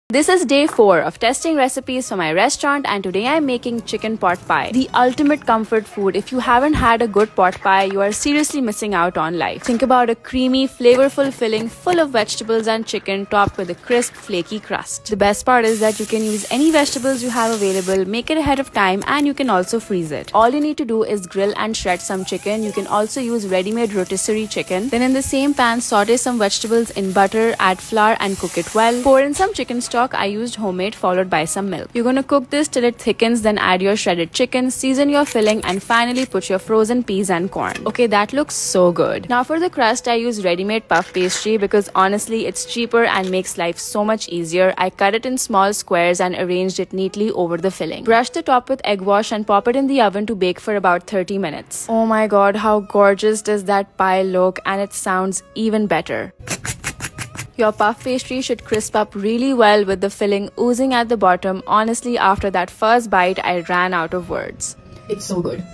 This is day 4 of testing recipes for my restaurant, and today I'm making chicken pot pie. The ultimate comfort food. If you haven't had a good pot pie, you are seriously missing out on life. Think about a creamy, flavorful filling full of vegetables and chicken topped with a crisp, flaky crust. The best part is that you can use any vegetables you have available, make it ahead of time, and you can also freeze it. All you need to do is grill and shred some chicken. You can also use ready-made rotisserie chicken. Then in the same pan, saute some vegetables in butter, add flour and cook it well. Pour in some chicken stock. I used homemade followed by some milk. You're gonna cook this till it thickens, then add your shredded chicken, season your filling, and finally put your frozen peas and corn. Okay, that looks so good. Now for the crust, I use ready-made puff pastry because honestly it's cheaper and makes life so much easier. I cut it in small squares and arranged it neatly over the filling. Brush the top with egg wash and pop it in the oven to bake for about 30 minutes. Oh my god, how gorgeous does that pie look, and it sounds even better. Your puff pastry should crisp up really well with the filling oozing at the bottom. Honestly, after that first bite, I ran out of words. It's so good.